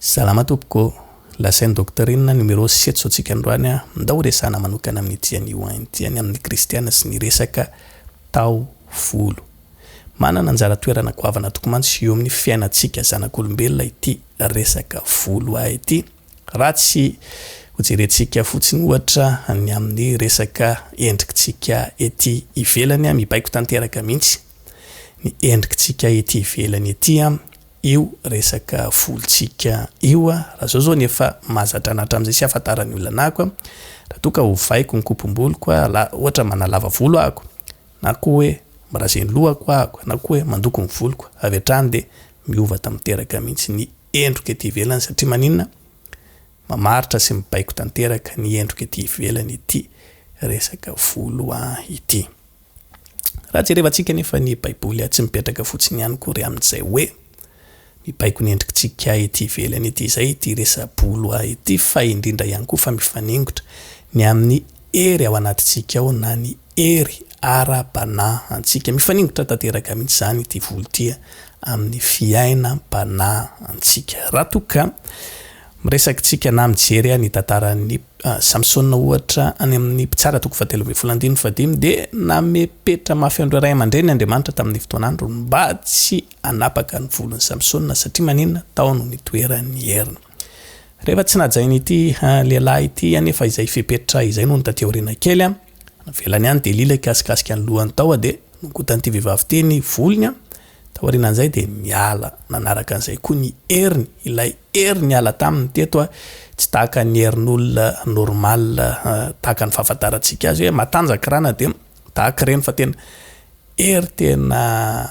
Salama tompoko, lasain'ny doktorina numéro 7 zao tsika androany Ndao horesahina manokana amin'ny tian'io tiany amin'ny Kristiana sy ny resaka tao-volo. Manana anjara toerana goavana tokomantsy eo amin'ny fiainantsika zanak'olombelona ity resaka volo ity. Raha tsy hojerentsika fotsiny ohatra ny amin'ny resaka endrikintsika ety ivelany mibaiko tanteraka mihitsy. Ny endrikintsika ety ivelany ety io resaka volontsika io raha zao nefa mahazatra anatra amin'izay sy afantaran'ny olona ako raha toka ho vaiko ny kopom-boloko ohatra manalava volo ako na koa hoe mirazeny lohako ako na koa hoe mandoko ny voloko avy hatrany dia miova tamiteraka mihitsy ny endrika ety ivelany satria maninona mamaritra sy mibaiko tanteraka ny endrika ety ivelany ity resaka volo ity. Raha jerevantsika nefa ny baiboly tsy mipetraka fotsiny ihany koa amin'izay hoe mibaiko ny endrikintsika ety ivelany ety izay ity resa-bolo ity fa indrindra ihany koa fa mifaningotra ny amin'ny hery ao anatintsika ao na ny hery ara-panahintsika. Mifaningotra tanteraka mihitsy zany ity volo ity amin'ny fiainam-panahintsika. Raha toka miresakintsika na mijery ny tantaran'ny Samson ohatra any amin'ny mpitsara toko 7:15 dia namepetra mafy andro iray aman-dreny Andriamanitra tamin'ny fotoanandro mba tsy anapaka ny volon'ny Samson satria maninona tao no nitoeran'ny heriny. Rehefa tsy najainy ity lehilahy ity anefa izay fepetra izay no tateoriana kely velany any dia lila ikasikasika ny lohany tao dia nongotan'ity vehivavy ity ny volony taorianan'izay dia niala nanaraka an'izay koa ny heriny ilay hery niala taminy teto tsy tahaka ny herin'olona normal tahaka ny fahafantarantsika azy hoe matanjaka rana dia tahaka ireny fa tena hery tena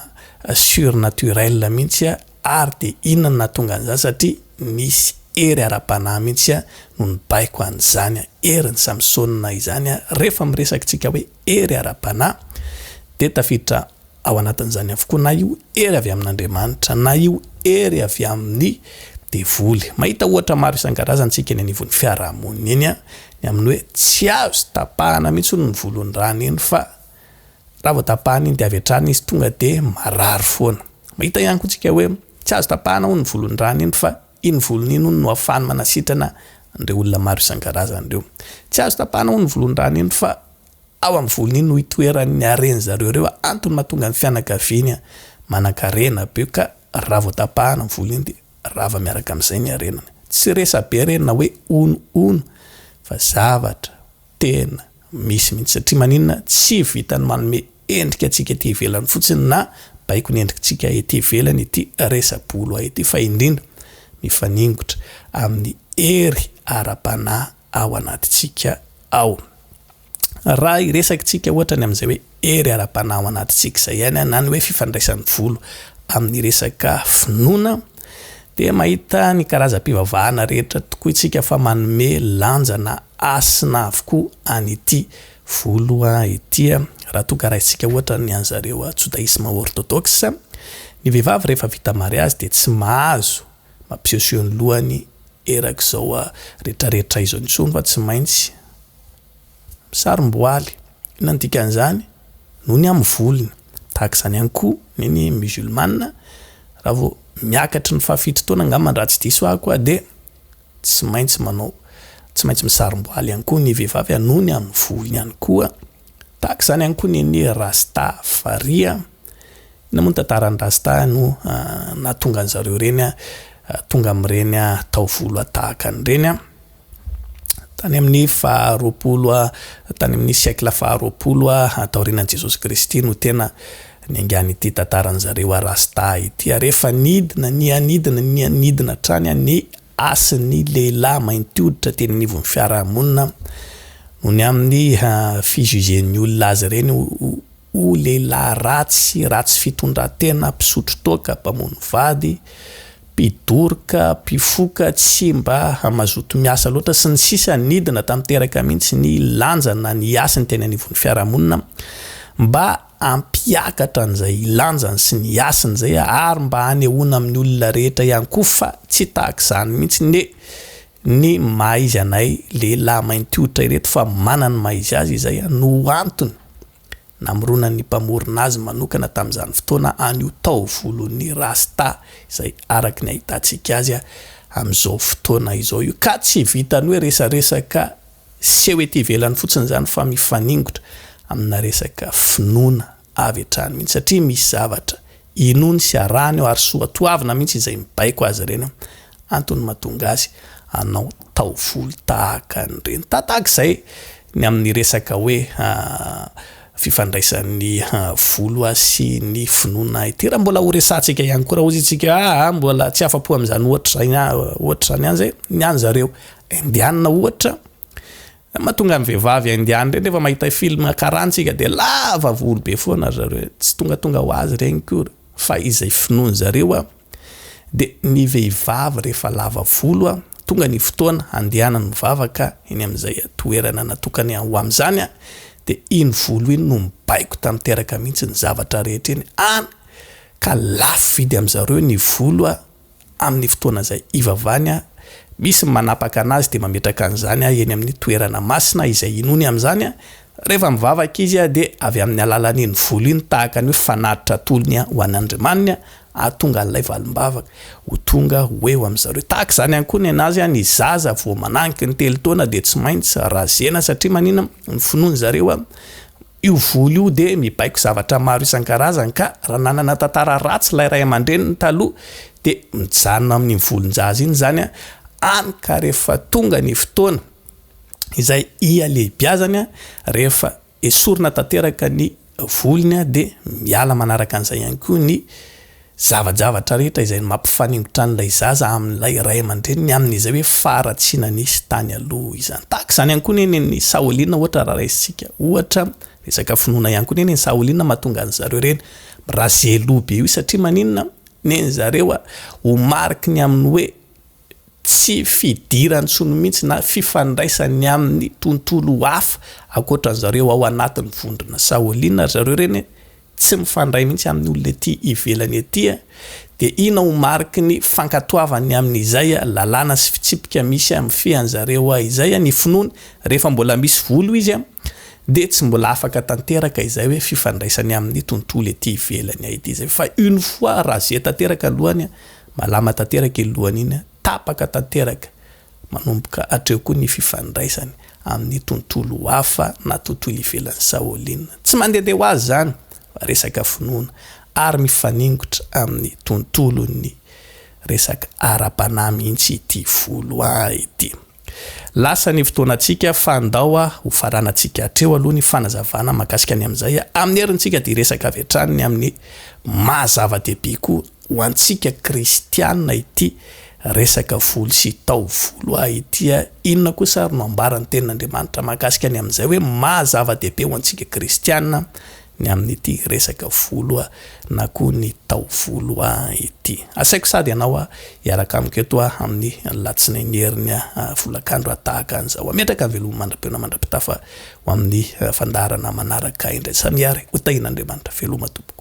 surnaturel mihitsy ary dia inona nahatonga an'izany satria nisy hery ara-panahy mihitsy no nibaiko an'izany herin'ny Samsona izany rehefa miresakintsika hoe hery ara-panahy dia tafiditra ao anatin'izany avokoa na io hery avy amin'Andriamanitra na io hery avy amin'ny devoly. Mahita ohatra maro isan-karazantsika ny anivon'ny fiarahamonina eny ny amin'ny hoe tsy azo tapahana mihitsy ny volon'ny rano eny fa raha vao tapahana iny dia avy hatrany izy tonga dia marary foana. Mahita ihany koa tsika hoe tsy azo tapahana ho ny volon'ny rano eny fa iny volony iny no ahafahany manasitrana andreo olona maro isan-karazany ireo. Tsy azo tapahana ho ny volon'ny rano eny fa ao amin'ny volony iny no hitoeran'ny hareny zareo ireo antony mahatonga ny fianakaviany manan-karena be ka raha vao tapahana ny volony iny dia rava miaraka amin'izay ny harenany. Tsy resabe reny na hoe ono fa zavatra tena misy mihitsy satria maninona tsy vitany manome endrika antsika ety ivelany fotsiny na baiko ny endrikintsika ety ivelany ity resa-bolo ity fa indrindra mifaningotra amin'ny hery ara-panahy ao anatintsika ao. Raha iresakintsika ohatra ny amin'izay hoe hery ara-panahy ao anatintsika izay ihany na ny hoe fifandraisan'ny volo amin'ny resaka finoana dia mahita ny karazam-pivavahana rehetra tokoa isika fa manome lanjana asina avokoa an'ity volo ity raha toka raisitsika ohatra ny an'zareo judaisme orthodoxe ny vehivavy rehefa vita mariazy dia tsy mahazo mampisehoseho ny lohany erak'izao rehetrarehetra izao intsony fa tsy maintsy sarom-boaly inona ny dikan'izany noho ny amin'ny volony tahaka izany ihany koa ny musulmana raha vao miakatry ny fahafito taona angamba raha tsy diso ako dia tsy maintsy misarom-boaly ihany koa ny vehivavy noho ny amin'ny volony ihany koa tahaka izany ihany koa ny rasta faria ina moa ny tantaran'ny rasta no nahatonga an'zareo reny tonga amin'ireny tao-volo tahaka an'ireny tany amin'ny tany amin'ny siècle faharoapolo taorianan'i Jesosy Kristy no tena niangany ity tantaran'zareo rasta ity rehefa nidina trany ny asin'ny lehilahy mainty hoditra teny anivon'ny fiarahamonina no ny amin'ny fijugen'ny olona azy ireny ho lehilahy ratsy fitondran-tena mpisotro toaka mpamono vady mpidoroka mpifoka tsy mba mazoto miasa loatra sy ny sisa nidina tamiteraka mihitsy ny lanjana ny asiny teny anivon'ny fiarahamonina mba ampiakatra an'izay lanjany sy ny asiny zay ary mba hanehoana amin'ny olona rehetra ihany koa fa tsy tahaka izany mihitsy ny maizy anay lehilahy mainty hoditra ireto fa manana maizy azy izay no antony namorona ny mpamorona azy manokana tamin'izany fotoana an'io tao-volon'ny rasta izay araky ny ahitantsika azy am'izao fotoana izao io ka tsy vitany hoe resaresaka sy hoe ty velany fotsiny zany fa mifaningotra amina resaka finoana avy hatrany mihitsy satria misy zavatra inony sy arany eo ary soatoavina mihitsy izay mibaiko azy ireny antony mahatonga azy anao taovolo tahaka an'ireny tahak'izay ny amin'ny resaka hoe fifandraisan'ny volo sy ny finoana ity raha mbola horesantsika ihany koa raha ozy itsika mbola tsy afa-po amin'izany ohatra zany ihany zay niany zareo indianina ohatra mahatonga amin'ny vehivavy indiany reny rehefa mahita film karantsika de lava volo be foana zareo tsy tonga ho azy regny koa fa izay finoany zareo de ny vehivavy rehefa lava volo tonga ny fotoana andianany mivavaka eny amin'izay toerana natokany ho amin'izany de iny volo iny no mibaiko tamteraka mihitsy ny zavatra rehetra iny ka lafo vidy amin'zareo ny volo amin'ny fotoana zay ivavany misy manapaka anazy de mametraka an'izany eny amin'ny toerana masina izay inony amin'izany rehefa mivavaka izy de avy amin'ny alalan'iny volo iny tahaka ny hoe fanatitra tolony ho an'Andriamanina atonga an'ilay valimbavaka ho tonga hoeo amin'zareo tahaka izany ihany koa ny anazy ny zaza vao mananky ny telo taona de tsy maintsy razena satria manina ny finoany zareo io volo io de mibaiko zavatra maro isan-karazany ka raha nanana tantara ratsy lay ray aman-dreniny taloha de mijanona amin'ny volonjaza iny zany ka rehefa tonga ny fotoana izay lehibiazany rehefa esorina tanteraka ny volony de miala manaraka an'izay ihany koa ny zavajavatra rehetra izay mampifaningotra an'ilay zaza amin'ilay ray aman-dreniny amin'izay hoe faratsiana nisy tany aloha izany tahaka izany ihany koa ny saolina ohatra raha raisitsika ohatra resaka finoana ihany koa ny saolina mahatonga an'zareo reny razelo be io satria maninona neny zareo ho mariky ny amin'ny hoe tsy fidirany tsony mihitsy na fifandraisany amin'ny tontolo hafa akoatran'zareo ao anatin'ny vondrona saolina zareo reny tsy mifandray mihitsy amin'ny olona ety ivelany ety de ina ho mariky ny fankatoavany amin'izay lalàna sy fitsipika misy amin'ny fean'zareo izay ny finoany rehefa mbola misy volo izy de tsy mbola afaka tanteraka izay hoe fifandraisany amin'ny tontolo ety ivelany ety izay fa une fois raha zay tanteraka alohany malama tanteraka lohany iny tapaka tanteraka manomboka atreo koa ny fifandraisany amin'ny tontolo hafa na tontolo ivelan'ny saolina tsy mandeha ho azy zany resaka finoana ary mifaningotra amin'ny tontolony resaka ara-panahy mihitsy ity volo ity lasa ny fotoanantsika fa Ndao ho faranantsika hatreo aloha ny fanazavana makasika ny amin'izay amin'ny herintsika de resaka avy hatrany amin'ny mahazava-dehibe koa ho antsika Kristiana ity resaka volo sy tao-volo ity inona kosa no ambarany tenin'Andriamanitra makasika ny amin'izay hoe mahazava-dehibe ho antsika Kristiana ny amin'ity resaka volo na koa ny tao-volo ity asaiko sady ianao hiaraka amiko eto amin'ny latsinainy heriny volakandro tahaka an'izao ametraka veloma mandra-peona mandra-pitafa ho amin'ny fandarana manaraka indray samiary ho tahin'Andriamanitra veloma tompoko